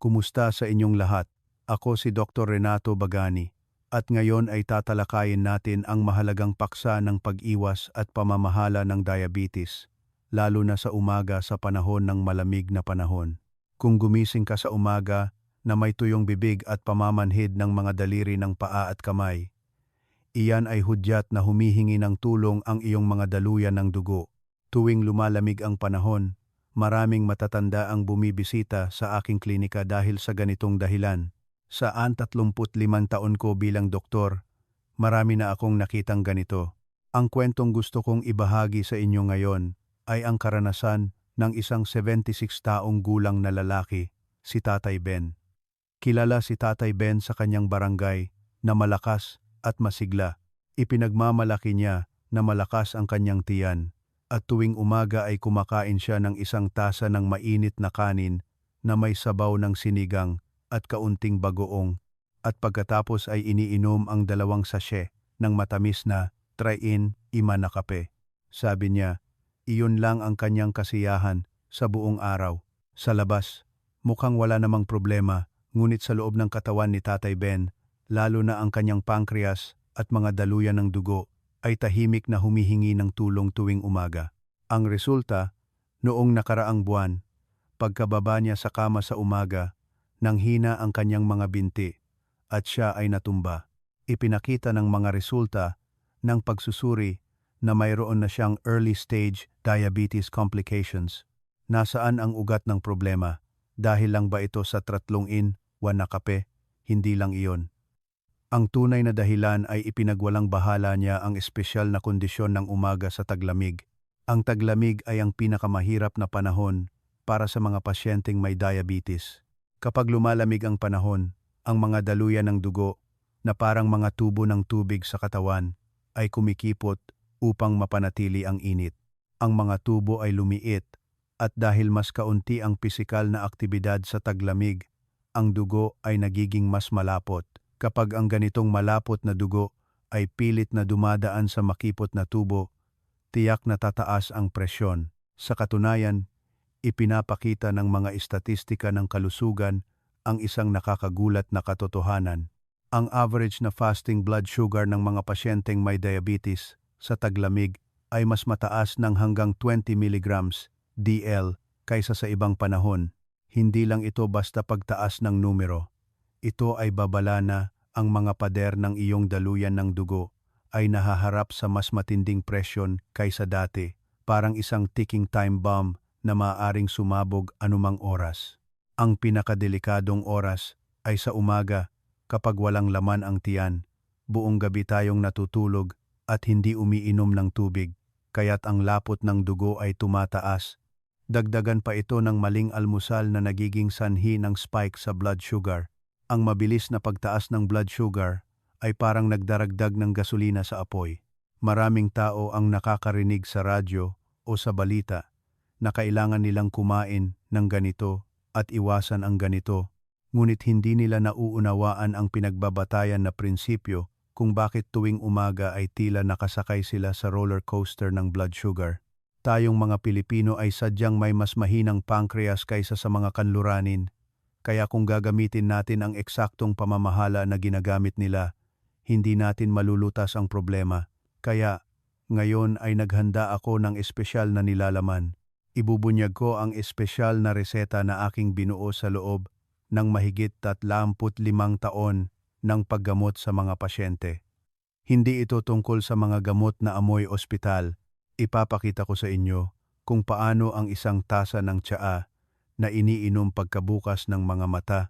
Kumusta sa inyong lahat? Ako si Dr. Renato Bagani at ngayon ay tatalakayin natin ang mahalagang paksa ng pag-iwas at pamamahala ng diabetes, lalo na sa umaga sa panahon ng malamig na panahon. Kung gumising ka sa umaga na may tuyong bibig at pamamanhid ng mga daliri ng paa at kamay, iyan ay hudyat na humihingi ng tulong ang iyong mga daluyan ng dugo. Tuwing lumalamig ang panahon, maraming matatanda ang bumibisita sa aking klinika dahil sa ganitong dahilan. Saan 35 taon ko bilang doktor, marami na akong nakitang ganito. Ang kwentong gusto kong ibahagi sa inyo ngayon ay ang karanasan ng isang 76 taong gulang na lalaki, si Tatay Ben. Kilala si Tatay Ben sa kanyang barangay na malakas at masigla. Ipinagmamalaki niya na malakas ang kanyang tiyan. At tuwing umaga ay kumakain siya ng isang tasa ng mainit na kanin na may sabaw ng sinigang at kaunting bagoong, at pagkatapos ay iniinom ang 2 sachet ng matamis na try-in-ima na kape. Sabi niya, iyon lang ang kanyang kasiyahan sa buong araw. Sa labas, mukhang wala namang problema, ngunit sa loob ng katawan ni Tatay Ben, lalo na ang kanyang pancreas at mga daluyan ng dugo, ay tahimik na humihingi ng tulong tuwing umaga. Ang resulta, noong nakaraang buwan, pagkababa niya sa kama sa umaga, nanghina ang kanyang mga binti at siya ay natumba. Ipinakita ng mga resulta ng pagsusuri na mayroon na siyang early stage diabetes complications. Nasaan ang ugat ng problema? Dahil lang ba ito sa 3-in-1 na kape? Hindi lang iyon. Ang tunay na dahilan ay ipinagwalang bahala niya ang espesyal na kondisyon ng umaga sa taglamig. Ang taglamig ay ang pinakamahirap na panahon para sa mga pasyenteng may diabetes. Kapag lumalamig ang panahon, ang mga daluyan ng dugo na parang mga tubo ng tubig sa katawan ay kumikipot upang mapanatili ang init. Ang mga tubo ay lumiit at dahil mas kaunti ang pisikal na aktibidad sa taglamig, ang dugo ay nagiging mas malapot. Kapag ang ganitong malapot na dugo ay pilit na dumadaan sa makipot na tubo, tiyak na tataas ang presyon. Sa katunayan, ipinapakita ng mga istatistika ng kalusugan ang isang nakakagulat na katotohanan. Ang average na fasting blood sugar ng mga pasyenteng may diabetes sa taglamig ay mas mataas ng hanggang 20 mg DL kaysa sa ibang panahon. Hindi lang ito basta pagtaas ng numero. Ito ay babala na ang mga pader ng iyong daluyan ng dugo ay nahaharap sa mas matinding presyon kaysa dati, parang isang ticking time bomb na maaaring sumabog anumang oras. Ang pinakadelikadong oras ay sa umaga kapag walang laman ang tiyan. Buong gabi tayong natutulog at hindi umiinom ng tubig, kaya't ang lapot ng dugo ay tumataas. Dagdagan pa ito ng maling almusal na nagiging sanhi ng spike sa blood sugar. Ang mabilis na pagtaas ng blood sugar ay parang nagdaragdag ng gasolina sa apoy. Maraming tao ang nakakarinig sa radyo o sa balita na kailangan nilang kumain ng ganito at iwasan ang ganito, ngunit hindi nila nauunawaan ang pinagbabatayan na prinsipyo kung bakit tuwing umaga ay tila nakasakay sila sa roller coaster ng blood sugar. Tayong mga Pilipino ay sadyang may mas mahinang pancreas kaysa sa mga kanluranin. Kaya kung gagamitin natin ang eksaktong pamamahala na ginagamit nila, hindi natin malulutas ang problema. Kaya, ngayon ay naghanda ako ng espesyal na nilalaman. Ibubunyag ko ang espesyal na reseta na aking binuo sa loob ng mahigit 35 taon ng paggamot sa mga pasyente. Hindi ito tungkol sa mga gamot na amoy ospital. Ipapakita ko sa inyo kung paano ang isang tasa ng tsaa na iniinom pagkabukas ng mga mata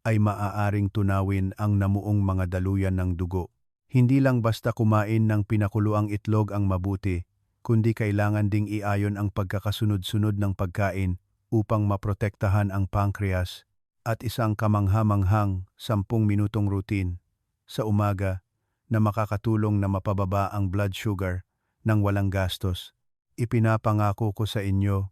ay maaaring tunawin ang namuong mga daluyan ng dugo. Hindi lang basta kumain ng pinakuluang itlog ang mabuti, kundi kailangan ding iayon ang pagkakasunod-sunod ng pagkain upang maprotektahan ang pancreas at isang kamangha-manghang 10 minutong routine sa umaga na makakatulong na mapababa ang blood sugar ng walang gastos. Ipinapangako ko sa inyo,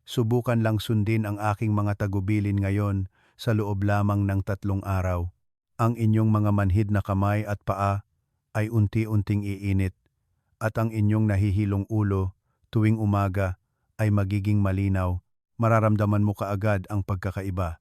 subukan lang sundin ang aking mga tagubilin ngayon sa loob lamang ng 3 araw. Ang inyong mga manhid na kamay at paa ay unti-unting iinit at ang inyong nahihilong ulo tuwing umaga ay magiging malinaw. Mararamdaman mo kaagad ang pagkakaiba.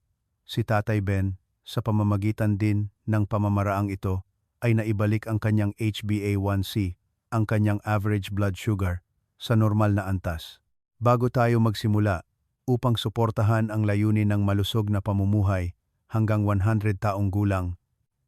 Si Tatay Ben, sa pamamagitan din ng pamamaraang ito, ay naibalik ang kanyang HbA1c, ang kanyang average blood sugar, sa normal na antas. Bago tayo magsimula, upang suportahan ang layunin ng malusog na pamumuhay hanggang 100 taong gulang,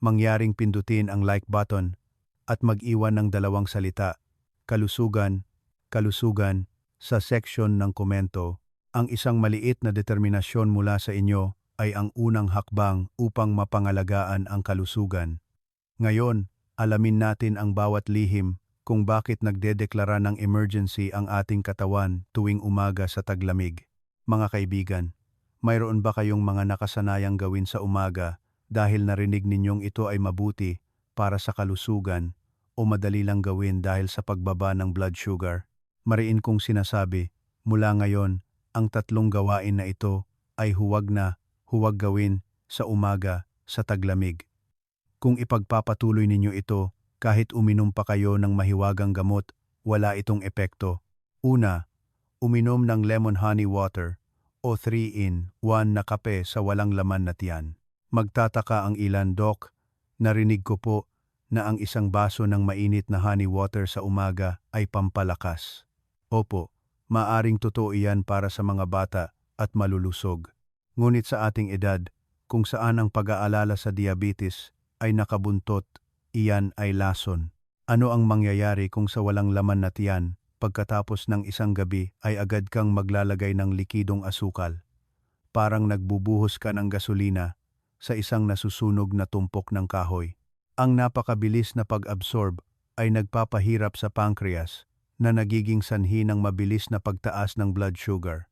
mangyaring pindutin ang like button at mag-iwan ng dalawang salita, kalusugan, kalusugan, sa section ng komento. Ang isang maliit na determinasyon mula sa inyo ay ang unang hakbang upang mapangalagaan ang kalusugan. Ngayon, alamin natin ang bawat lihim kung bakit nagdedeklara ng emergency ang ating katawan tuwing umaga sa taglamig. Mga kaibigan, mayroon ba kayong mga nakasanayang gawin sa umaga dahil narinig ninyong ito ay mabuti para sa kalusugan o madali lang gawin dahil sa pagbaba ng blood sugar? Mariin kong sinasabi, mula ngayon, ang tatlong gawain na ito ay huwag gawin sa umaga sa taglamig. Kung ipagpapatuloy ninyo ito, kahit uminom pa kayo ng mahiwagang gamot, wala itong epekto. Una, uminom ng lemon honey water o 3-in-1 na kape sa walang laman na tiyan. Magtataka ang ilan, Doc, narinig ko po na ang isang baso ng mainit na honey water sa umaga ay pampalakas. Opo, maaring totoo iyan para sa mga bata at malulusog. Ngunit sa ating edad, kung saan ang pag-aalala sa diabetes ay nakabuntot, iyan ay lason. Ano ang mangyayari kung sa walang laman na tiyan, pagkatapos ng isang gabi ay agad kang maglalagay ng likidong asukal? Parang nagbubuhos ka ng gasolina sa isang nasusunog na tumpok ng kahoy. Ang napakabilis na pag-absorb ay nagpapahirap sa pancreas na nagiging sanhi ng mabilis na pagtaas ng blood sugar.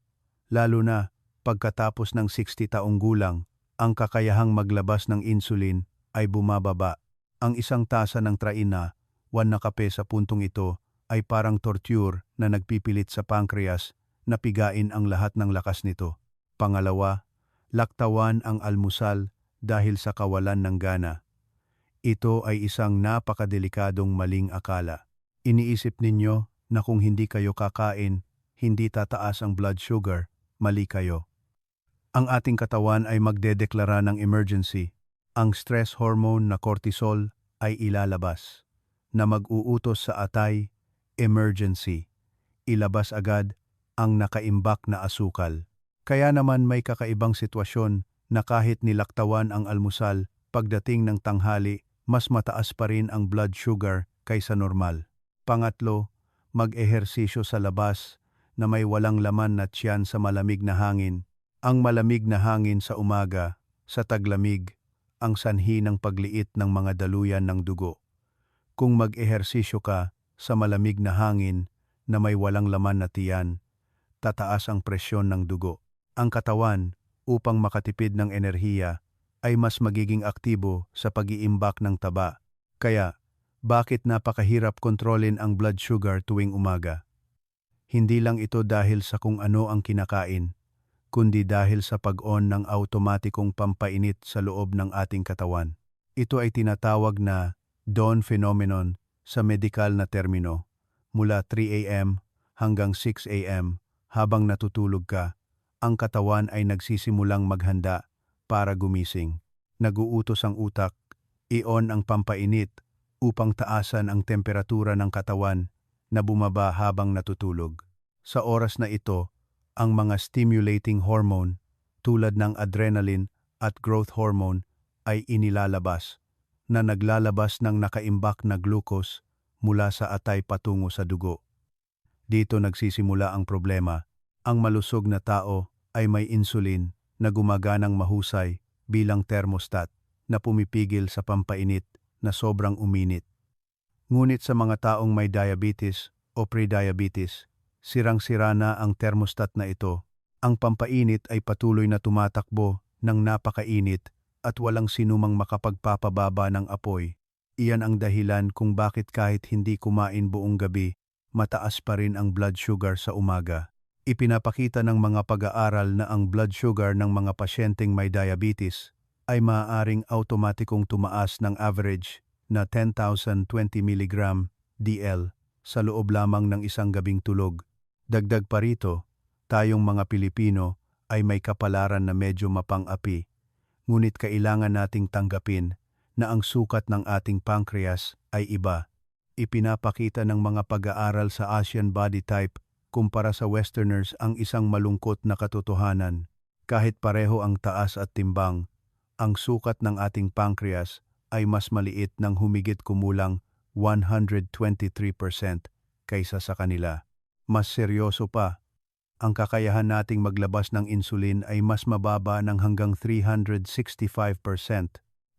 Lalo na pagkatapos ng 60 taong gulang, ang kakayahang maglabas ng insulin ay bumababa. Ang isang tasa ng traina, 1 na kape sa puntong ito, ay parang torture na nagpipilit sa pancreas na pigain ang lahat ng lakas nito. Pangalawa, laktawan ang almusal dahil sa kawalan ng gana. Ito ay isang napakadelikadong maling akala. Iniisip ninyo na kung hindi kayo kakain, hindi tataas ang blood sugar. Mali kayo. Ang ating katawan ay magdedeklara ng emergency. Ang stress hormone na cortisol ay ilalabas, na mag-uutos sa atay, emergency. Ilabas agad ang nakaimbak na asukal. Kaya naman may kakaibang sitwasyon na kahit nilaktawan ang almusal, pagdating ng tanghali, mas mataas pa rin ang blood sugar kaysa normal. Pangatlo, mag-ehersisyo sa labas na may walang laman na tiyan sa malamig na hangin. Ang malamig na hangin sa umaga, sa taglamig, ang sanhi ng pagliit ng mga daluyan ng dugo. Kung mag-ehersisyo ka sa malamig na hangin na may walang laman na tiyan, tataas ang presyon ng dugo. Ang katawan, upang makatipid ng enerhiya, ay mas magiging aktibo sa pag-iimbak ng taba. Kaya, bakit napakahirap kontrolin ang blood sugar tuwing umaga? Hindi lang ito dahil sa kung ano ang kinakain, kundi dahil sa pag-on ng automatikong pampainit sa loob ng ating katawan. Ito ay tinatawag na dawn phenomenon sa medikal na termino. Mula 3 a.m. hanggang 6 a.m. habang natutulog ka, ang katawan ay nagsisimulang maghanda para gumising. Naguutos ang utak, i-on ang pampainit upang taasan ang temperatura ng katawan na bumaba habang natutulog. Sa oras na ito, ang mga stimulating hormone tulad ng adrenaline at growth hormone ay inilalabas, na naglalabas ng nakaimbak na glucose mula sa atay patungo sa dugo. Dito nagsisimula ang problema. Ang malusog na tao ay may insulin na gumaganang mahusay bilang thermostat na pumipigil sa pampainit na sobrang uminit. Ngunit sa mga taong may diabetes o pre-diabetes, sirang-sira na ang thermostat na ito. Ang pampainit ay patuloy na tumatakbo ng napakainit at walang sinumang makapagpapababa ng apoy. Iyan ang dahilan kung bakit kahit hindi kumain buong gabi, mataas pa rin ang blood sugar sa umaga. Ipinapakita ng mga pag-aaral na ang blood sugar ng mga pasyenteng may diabetes ay maaaring automatikong tumaas ng average na 10,020 mg DL sa loob lamang ng isang gabing tulog. Dagdag pa rito, tayong mga Pilipino ay may kapalaran na medyo mapang-api. ngunit kailangan nating tanggapin na ang sukat ng ating pancreas ay iba. Ipinapakita ng mga pag-aaral sa Asian body type kumpara sa Westerners ang isang malungkot na katotohanan. Kahit pareho ang taas at timbang, ang sukat ng ating pancreas ay mas maliit ng humigit kumulang 123% kaysa sa kanila. Mas seryoso pa, ang kakayahan nating maglabas ng insulin ay mas mababa ng hanggang 365%.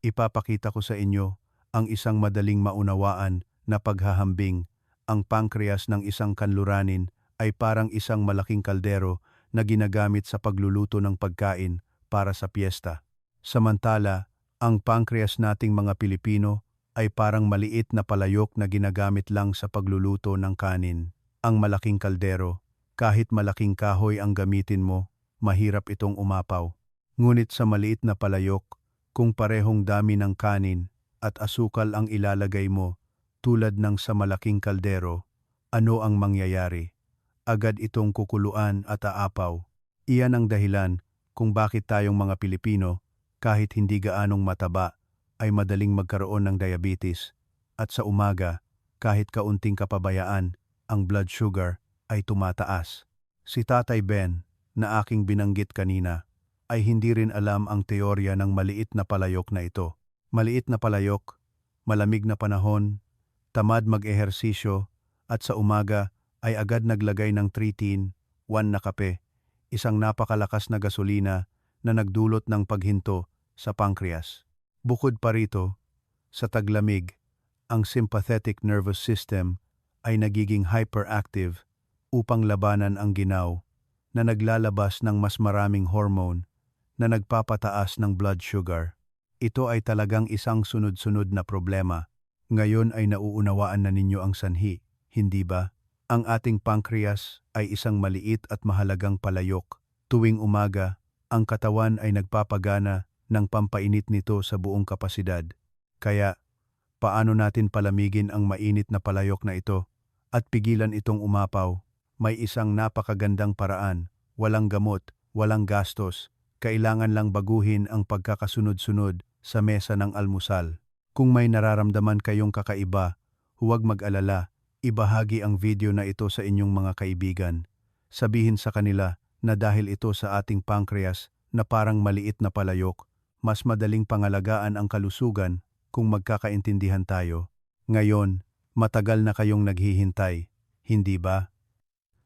Ipapakita ko sa inyo ang isang madaling maunawaan na paghahambing. Ang pancreas ng isang kanluranin ay parang isang malaking kaldero na ginagamit sa pagluluto ng pagkain para sa piyesta. Samantala, ang pancreas nating mga Pilipino ay parang maliit na palayok na ginagamit lang sa pagluluto ng kanin. Ang malaking kaldero, kahit malaking kahoy ang gamitin mo, mahirap itong umapaw. Ngunit sa maliit na palayok, kung parehong dami ng kanin at asukal ang ilalagay mo, tulad ng sa malaking kaldero, ano ang mangyayari? Agad itong kukuluan at aapaw. Iyan ang dahilan kung bakit tayong mga Pilipino, kahit hindi gaanong mataba, ay madaling magkaroon ng diabetes. At sa umaga, kahit kaunting kapabayaan, ang blood sugar ay tumataas. Si Tatay Ben, na aking binanggit kanina, ay hindi rin alam ang teorya ng maliit na palayok na ito. Maliit na palayok, malamig na panahon, tamad mag-ehersisyo, at sa umaga ay agad naglagay ng 3-in-1 na kape, isang napakalakas na gasolina na nagdulot ng paghinto sa pancreas. Bukod pa rito, sa taglamig, ang sympathetic nervous system ay nagiging hyperactive upang labanan ang ginaw na naglalabas ng mas maraming hormone na nagpapataas ng blood sugar. Ito ay talagang isang sunod-sunod na problema. Ngayon ay nauunawaan na ninyo ang sanhi, hindi ba? Ang ating pancreas ay isang maliit at mahalagang palayok. Tuwing umaga, ang katawan ay nagpapagana ng pampainit nito sa buong kapasidad. Kaya, paano natin palamigin ang mainit na palayok na ito at pigilan itong umapaw? May isang napakagandang paraan, walang gamot, walang gastos, kailangan lang baguhin ang pagkakasunod-sunod sa mesa ng almusal. Kung may nararamdaman kayong kakaiba, huwag mag-alala, ibahagi ang video na ito sa inyong mga kaibigan. Sabihin sa kanila na dahil ito sa ating pancreas na parang maliit na palayok, mas madaling pangalagaan ang kalusugan kung magkakaintindihan tayo. Ngayon, matagal na kayong naghihintay, hindi ba?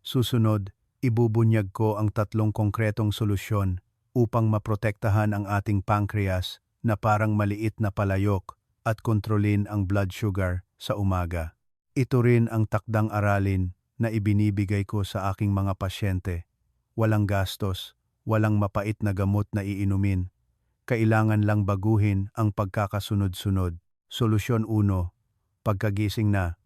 Susunod, ibubunyag ko ang 3 konkretong solusyon upang maprotektahan ang ating pancreas na parang maliit na palayok at kontrolin ang blood sugar sa umaga. Ito rin ang takdang aralin na ibinibigay ko sa aking mga pasyente. Walang gastos, walang mapait na gamot na iinumin. Kailangan lang baguhin ang pagkakasunod-sunod. Solusyon 1. Pagkagising na.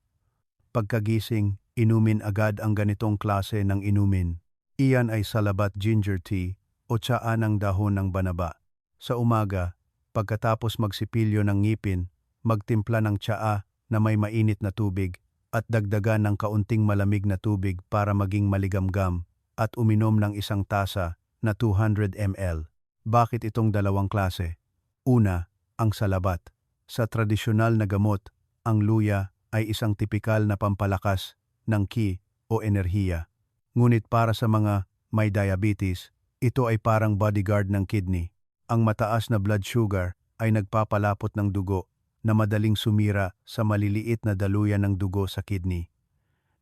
Pagkagising, inumin agad ang ganitong klase ng inumin. Iyan ay salabat ginger tea o tsaa ng dahon ng banaba. Sa umaga, pagkatapos magsipilyo ng ngipin, magtimpla ng tsaa na may mainit na tubig at dagdagan ng kaunting malamig na tubig para maging maligamgam at uminom ng 1 tasa na 200 ml. Bakit itong 2 klase? Una, ang salabat. Sa tradisyonal na gamot, ang luya ay isang tipikal na pampalakas ng ki o enerhiya. Ngunit para sa mga may diabetes, ito ay parang bodyguard ng kidney. Ang mataas na blood sugar ay nagpapalapot ng dugo na madaling sumira sa maliliit na daluyan ng dugo sa kidney.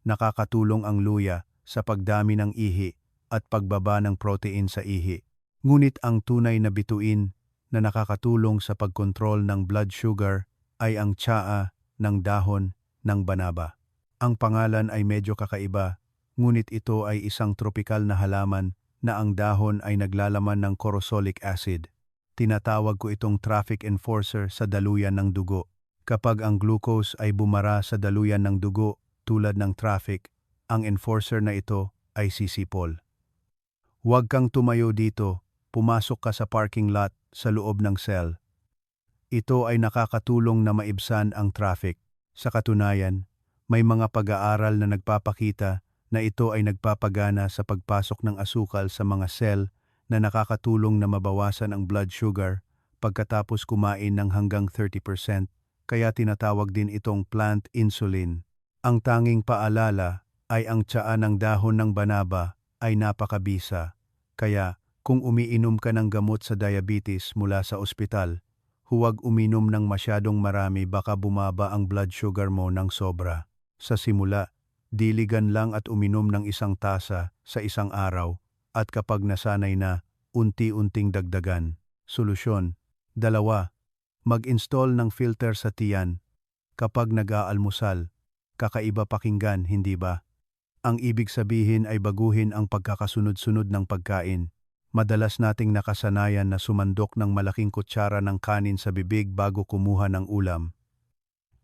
Nakakatulong ang luya sa pagdami ng ihi at pagbaba ng protein sa ihi. Ngunit ang tunay na bituin na nakakatulong sa pagkontrol ng blood sugar ay ang tsaa ng dahon ng banaba. Ang pangalan ay medyo kakaiba, ngunit ito ay isang tropikal na halaman na ang dahon ay naglalaman ng corosolic acid. Tinatawag ko itong traffic enforcer sa daluyan ng dugo. Kapag ang glucose ay bumara sa daluyan ng dugo tulad ng traffic, ang enforcer na ito ay sisipol. Huwag kang tumayo dito, pumasok ka sa parking lot sa loob ng cell. Ito ay nakakatulong na maibsan ang traffic. Sa katunayan, may mga pag-aaral na nagpapakita na ito ay nagpapagana sa pagpasok ng asukal sa mga cell na nakakatulong na mabawasan ang blood sugar pagkatapos kumain ng hanggang 30%, kaya tinatawag din itong plant insulin. Ang tanging paalala ay ang tsaa ng dahon ng banaba ay napakabisa. Kaya kung umiinom ka ng gamot sa diabetes mula sa ospital, huwag uminom ng masyadong marami, baka bumaba ang blood sugar mo ng sobra. Sa simula, diligan lang at uminom ng 1 tasa sa isang araw, at kapag nasanay na, unti-unting dagdagan. Solusyon: 2. Mag-install ng filter sa tiyan. Kapag nag-aalmusal, kakaiba pakinggan, hindi ba? Ang ibig sabihin ay baguhin ang pagkakasunod-sunod ng pagkain. Madalas nating nakasanayan na sumandok ng malaking kutsara ng kanin sa bibig bago kumuha ng ulam.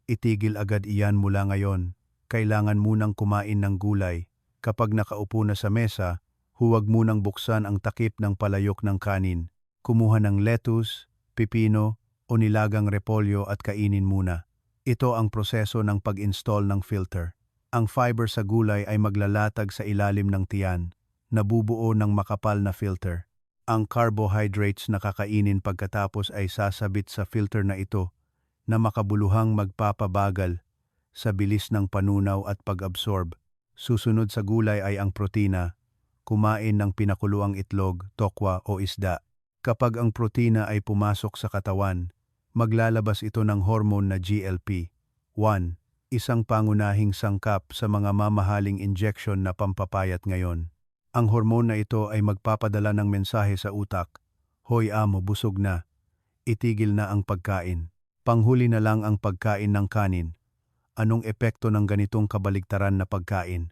Itigil agad iyan mula ngayon. Kailangan munang kumain ng gulay. Kapag nakaupo na sa mesa, huwag munang buksan ang takip ng palayok ng kanin. Kumuha ng lettuce, pipino o nilagang repolyo at kainin muna. Ito ang proseso ng pag-install ng filter. Ang fiber sa gulay ay maglalatag sa ilalim ng tiyan, nabubuo ng makapal na filter. Ang carbohydrates na kakainin pagkatapos ay sasabit sa filter na ito, na makabuluhang magpapabagal sa bilis ng panunaw at pag-absorb. Susunod sa gulay ay ang protina. Kumain ng pinakuluang itlog, tokwa o isda. Kapag ang protina ay pumasok sa katawan, maglalabas ito ng hormone na GLP-1, isang pangunahing sangkap sa mga mamahaling injection na pampapayat ngayon. Ang hormone na ito ay magpapadala ng mensahe sa utak, "Hoy amo, busog na. Itigil na ang pagkain." Panghuli na lang ang pagkain ng kanin. Anong epekto ng ganitong kabaligtaran na pagkain?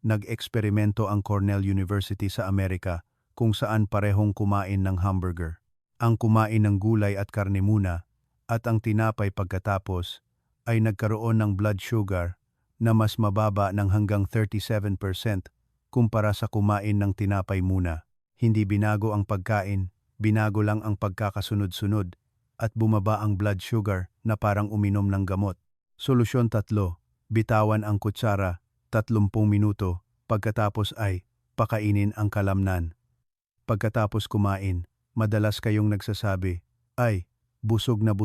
Nag-eksperimento ang Cornell University sa Amerika kung saan parehong kumain ng hamburger. Ang kumain ng gulay at karne muna at ang tinapay pagkatapos ay nagkaroon ng blood sugar na mas mababa ng hanggang 37% kumpara sa kumain ng tinapay muna. Hindi binago ang pagkain, binago lang ang pagkakasunod-sunod at bumaba ang blood sugar na parang uminom ng gamot. Solusyon 3. Bitawan ang kutsara 30 minuto, pagkatapos ay pakainin ang kalamnan. Pagkatapos kumain, madalas kayong nagsasabi, "Ay, busog na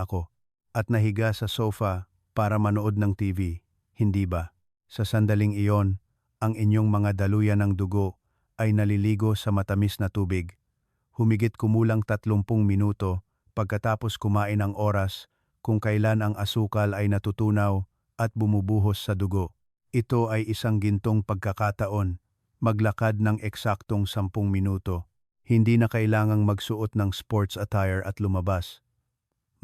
ako," at nahiga sa sofa para manood ng TV, hindi ba? Sa sandaling iyon, ang inyong mga daluyan ng dugo ay naliligo sa matamis na tubig. Humigit kumulang 30 minuto pagkatapos kumain ang oras kung kailan ang asukal ay natutunaw at bumubuhos sa dugo. Ito ay isang gintong pagkakataon, maglakad ng eksaktong 10 minuto. Hindi na kailangang magsuot ng sports attire at lumabas.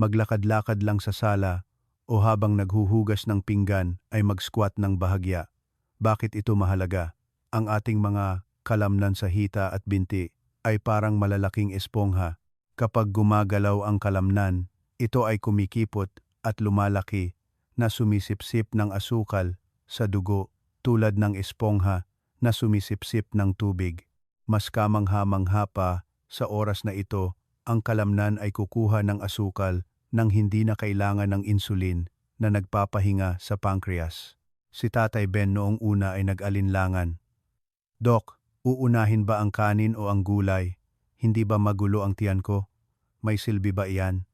Maglakad-lakad lang sa sala o habang naghuhugas ng pinggan ay mag-squat ng bahagya. Bakit ito mahalaga? Ang ating mga kalamnan sa hita at binti ay parang malalaking espongha. Kapag gumagalaw ang kalamnan, ito ay kumikipot at lumalaki na sumisipsip ng asukal sa dugo tulad ng espongha na sumisipsip ng tubig. Mas kamangha-mangha pa, sa oras na ito, ang kalamnan ay kukuha ng asukal nang hindi na kailangan ng insulin na nagpapahinga sa pancreas. Si Tatay Ben noong una ay nag-alinlangan. "Dok, uunahin ba ang kanin o ang gulay? Hindi ba magulo ang tiyan ko? May silbi ba iyan?"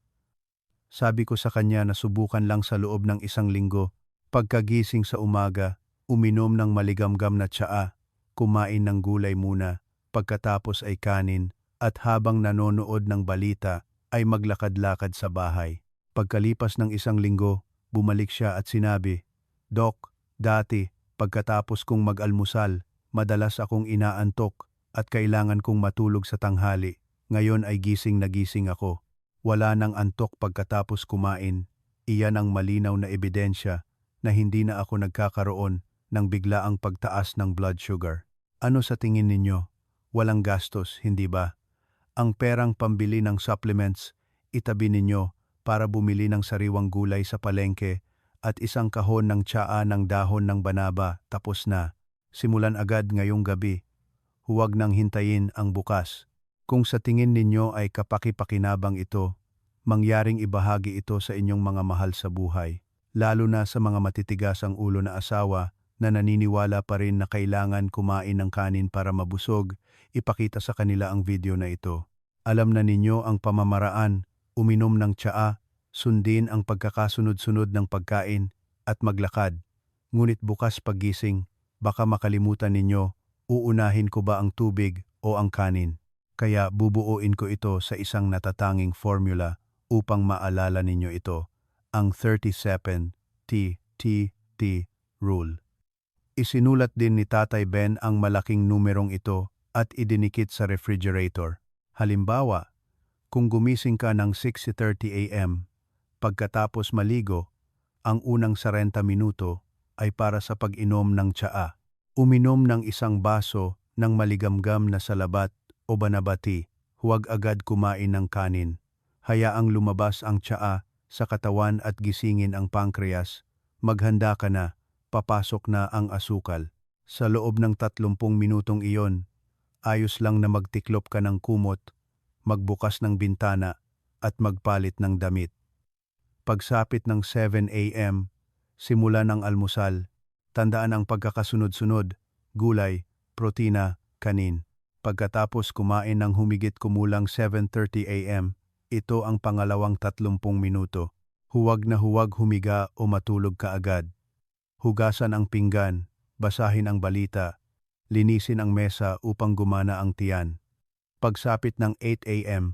Sabi ko sa kanya na subukan lang sa loob ng 1 linggo. Pagkagising sa umaga, uminom ng maligamgam na tsaa, kumain ng gulay muna, pagkatapos ay kanin, at habang nanonood ng balita, ay maglakad-lakad sa bahay. Pagkalipas ng 1 linggo, bumalik siya at sinabi, "Dok, dati, pagkatapos kong mag-almusal, madalas akong inaantok at kailangan kong matulog sa tanghali. Ngayon ay gising na gising ako. Wala nang antok pagkatapos kumain. Iyan ang malinaw na ebidensya na hindi na ako nagkakaroon ng biglaang pagtaas ng blood sugar." Ano sa tingin ninyo? Walang gastos, hindi ba? Ang perang pambili ng supplements, itabi ninyo para bumili ng sariwang gulay sa palengke at 1 kahon ng tsaa ng dahon ng banaba, tapos na. Simulan agad ngayong gabi. Huwag nang hintayin ang bukas. Kung sa tingin ninyo ay kapaki-pakinabang ito, mangyaring ibahagi ito sa inyong mga mahal sa buhay. Lalo na sa mga matitigas ang ulo na asawa na naniniwala pa rin na kailangan kumain ng kanin para mabusog, ipakita sa kanila ang video na ito. Alam na ninyo ang pamamaraan uminom ng tsaa, sundin ang pagkakasunod-sunod ng pagkain, at maglakad. Ngunit bukas paggising, baka makalimutan ninyo, uunahin ko ba ang tubig o ang kanin? Kaya bubuuin ko ito sa isang natatanging formula upang maalala ninyo ito, ang 37-T-T-T rule. Isinulat din ni Tatay Ben ang malaking numerong ito at idinikit sa refrigerator. Halimbawa, kung gumising ka ng 6:30 a.m., pagkatapos maligo, ang unang 40 minuto ay para sa pag-inom ng tsaa. Uminom ng isang baso ng maligamgam na salabat o banabati, huwag agad kumain ng kanin. Hayaang lumabas ang tsaa sa katawan at gisingin ang pancreas. Maghanda ka na, papasok na ang asukal. Sa loob ng 30 minutong iyon, ayos lang na magtiklop ka ng kumot, magbukas ng bintana, at magpalit ng damit. Pagsapit ng 7 a.m., simula ng almusal, tandaan ang pagkakasunod-sunod, gulay, protina, kanin. Pagkatapos kumain ng humigit kumulang 7:30 a.m., ito ang pangalawang 30 minuto. Huwag na huwag humiga o matulog ka agad. Hugasan ang pinggan, basahin ang balita, linisin ang mesa upang gumana ang tiyan. Pagsapit ng 8 a.m.,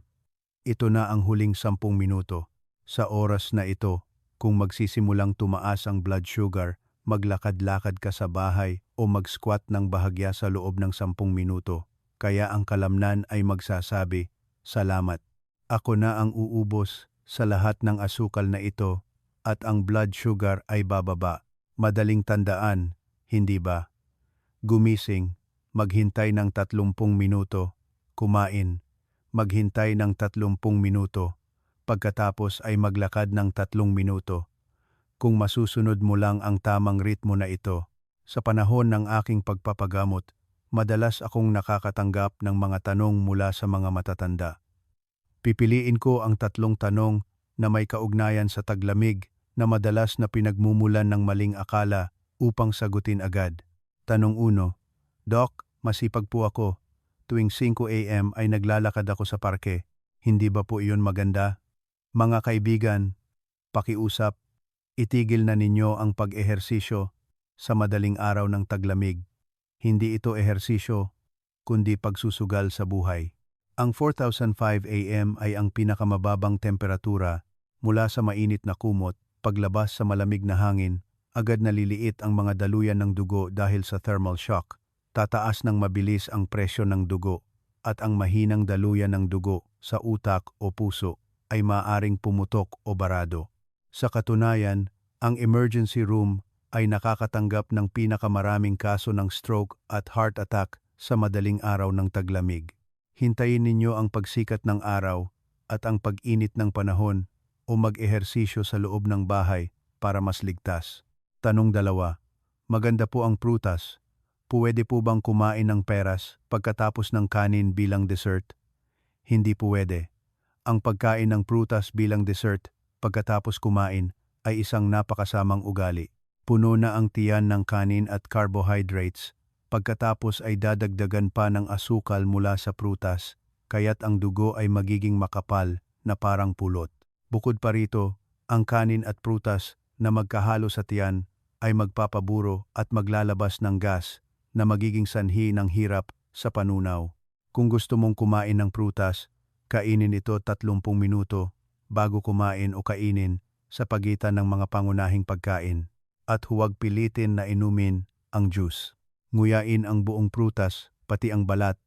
ito na ang huling 10 minuto. Sa oras na ito, kung magsisimulang tumaas ang blood sugar, maglakad-lakad ka sa bahay o mag-squat ng bahagya sa loob ng 10 minuto. Kaya ang kalamnan ay magsasabi, "Salamat. Ako na ang uubos sa lahat ng asukal na ito at ang blood sugar ay bababa." Madaling tandaan, hindi ba? Gumising, maghintay ng 30 minuto, kumain, maghintay ng 30 minuto, pagkatapos ay maglakad ng 3 minuto. Kung masusunod mo lang ang tamang ritmo na ito, sa panahon ng aking pagpapagamot, madalas akong nakakatanggap ng mga tanong mula sa mga matatanda. Pipiliin ko ang 3 tanong na may kaugnayan sa taglamig na madalas na pinagmumulan ng maling akala upang sagutin agad. Tanong 1, "Doc, masipag po ako. Tuwing 5 a.m. ay naglalakad ako sa parke. Hindi ba po iyon maganda?" Mga kaibigan, pakiusap, itigil na ninyo ang pag-ehersisyo sa madaling araw ng taglamig. Hindi ito ehersisyo, kundi pagsusugal sa buhay. Ang 4005 a.m. ay ang pinakamababang temperatura mula sa mainit na kumot. Paglabas sa malamig na hangin, agad naliliit ang mga daluyan ng dugo dahil sa thermal shock. Tataas ng mabilis ang presyo ng dugo at ang mahinang daluyan ng dugo sa utak o puso ay maaaring pumutok o barado. Sa katunayan, ang emergency room ay nakakatanggap ng pinakamaraming kaso ng stroke at heart attack sa madaling araw ng taglamig. Hintayin ninyo ang pagsikat ng araw at ang pag-init ng panahon o mag-ehersisyo sa loob ng bahay para mas ligtas. Tanong 2, maganda po ang prutas. Puwede po bang kumain ng peras pagkatapos ng kanin bilang dessert? Hindi puwede. Ang pagkain ng prutas bilang dessert pagkatapos kumain ay isang napakasamang ugali. Puno na ang tiyan ng kanin at carbohydrates, pagkatapos ay dadagdagan pa ng asukal mula sa prutas, kaya't ang dugo ay magiging makapal na parang pulot. Bukod pa rito, ang kanin at prutas na magkahalo sa tiyan ay magpapaburo at maglalabas ng gas na magiging sanhi ng hirap sa panunaw. Kung gusto mong kumain ng prutas, kainin ito 30 minuto bago kumain o kainin sa pagitan ng mga pangunahing pagkain. At huwag pilitin na inumin ang juice. Nguyain ang buong prutas, pati ang balat,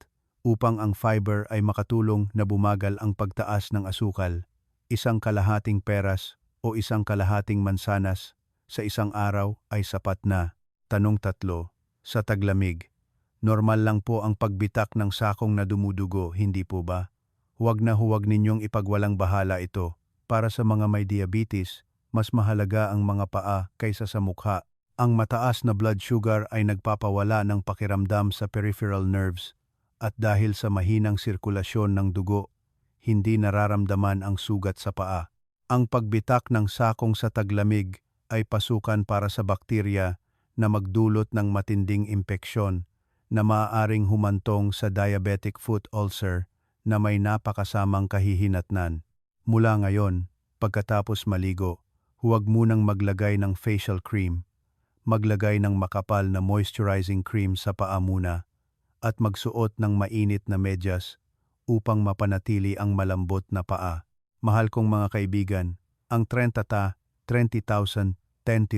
upang ang fiber ay makatulong na bumagal ang pagtaas ng asukal. Isang kalahating peras o isang kalahating mansanas sa isang araw ay sapat na. Tanong 3, sa taglamig, normal lang po ang pagbitak ng sakong na dumudugo, hindi po ba? Huwag na huwag ninyong ipagwalang bahala ito. Para sa mga may diabetes, mas mahalaga ang mga paa kaysa sa mukha. Ang mataas na blood sugar ay nagpapawala ng pakiramdam sa peripheral nerves at dahil sa mahinang sirkulasyon ng dugo, hindi nararamdaman ang sugat sa paa. Ang pagbitak ng sakong sa taglamig ay pasukan para sa bakterya na magdulot ng matinding impeksyon na maaaring humantong sa diabetic foot ulcer na may napakasamang kahihinatnan. Mula ngayon, pagkatapos maligo, huwag munang maglagay ng facial cream. Maglagay ng makapal na moisturizing cream sa paa muna at magsuot ng mainit na medyas upang mapanatili ang malambot na paa. Mahal kong mga kaibigan, ang 30,000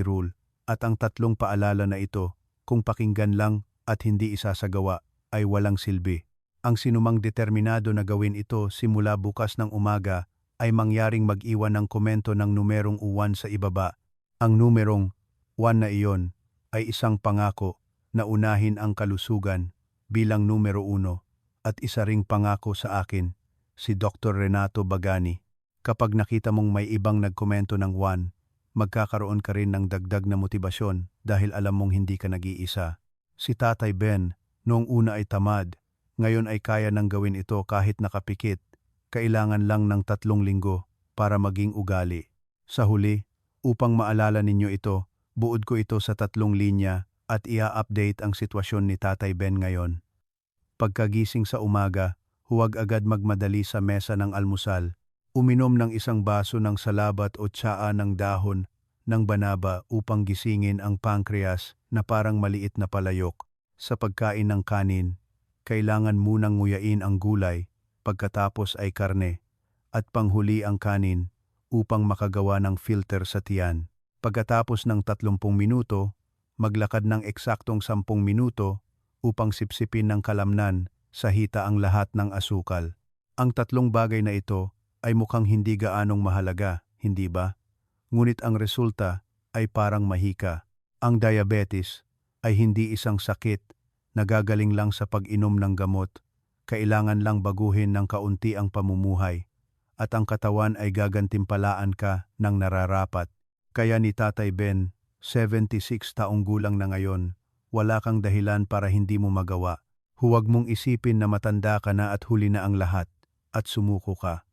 rule at ang tatlong paalala na ito, kung pakinggan lang at hindi isasagawa, ay walang silbi. Ang sinumang determinado na gawin ito simula bukas ng umaga ay mangyaring mag-iwan ng komento ng numerong 1 sa ibaba. Ang numerong 1 na iyon ay isang pangako na unahin ang kalusugan bilang numero 1 at isa ring pangako sa akin, si Dr. Renato Bagani. Kapag nakita mong may ibang nagkomento ng 1, magkakaroon ka rin ng dagdag na motibasyon dahil alam mong hindi ka nag-iisa. Si Tatay Ben, noong una ay tamad, ngayon ay kaya nang gawin ito kahit nakapikit. Kailangan lang ng 3 linggo para maging ugali. Sa huli, upang maalala ninyo ito, buod ko ito sa 3 linya at ia-update ang sitwasyon ni Tatay Ben ngayon. Pagkagising sa umaga, huwag agad magmadali sa mesa ng almusal. Uminom ng 1 baso ng salabat o tsaa ng dahon ng banaba upang gisingin ang pancreas na parang maliit na palayok. Sa pagkain ng kanin, kailangan munang nguyain ang gulay, pagkatapos ay karne, at panghuli ang kanin upang makagawa ng filter sa tiyan. Pagkatapos ng 30 minuto, maglakad ng eksaktong 10 minuto upang sipsipin ng kalamnan sa hita ang lahat ng asukal. Ang 3 bagay na ito ay mukhang hindi gaanong mahalaga, hindi ba? Ngunit ang resulta ay parang mahika. Ang diabetes ay hindi isang sakit na gagaling lang sa pag-inom ng gamot. Kailangan lang baguhin ng kaunti ang pamumuhay at ang katawan ay gagantimpalaan ka ng nararapat. Kaya ni Tatay Ben, 76 taong gulang na ngayon, wala kang dahilan para hindi mo magawa. Huwag mong isipin na matanda ka na at huli na ang lahat at sumuko ka.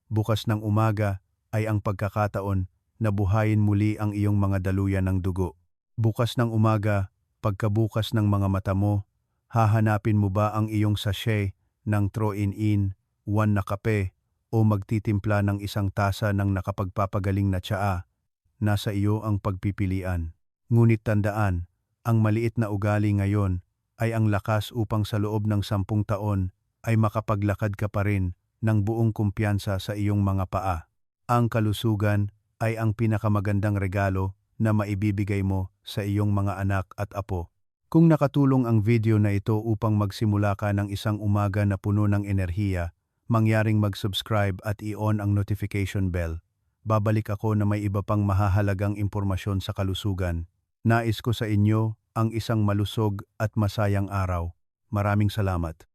Bukas ng umaga ay ang pagkakataon na buhayin muli ang iyong mga daluyan ng dugo. Bukas ng umaga, pagkabukas ng mga mata mo, hahanapin mo ba ang iyong sachet ng throw-in-1 na kape o magtitimpla ng 1 tasa ng nakapagpapagaling na tsaa? Nasa iyo ang pagpipilian. Ngunit tandaan, ang maliit na ugali ngayon ay ang lakas upang sa loob ng 10 taon ay makapaglakad ka pa rin ng buong kumpiyansa sa iyong mga paa. Ang kalusugan ay ang pinakamagandang regalo na maibibigay mo sa iyong mga anak at apo. Kung nakatulong ang video na ito upang magsimula ka ng isang umaga na puno ng enerhiya, mangyaring mag-subscribe at i-on ang notification bell. Babalik ako na may iba pang mahahalagang impormasyon sa kalusugan. Nais ko sa inyo ang isang malusog at masayang araw. Maraming salamat.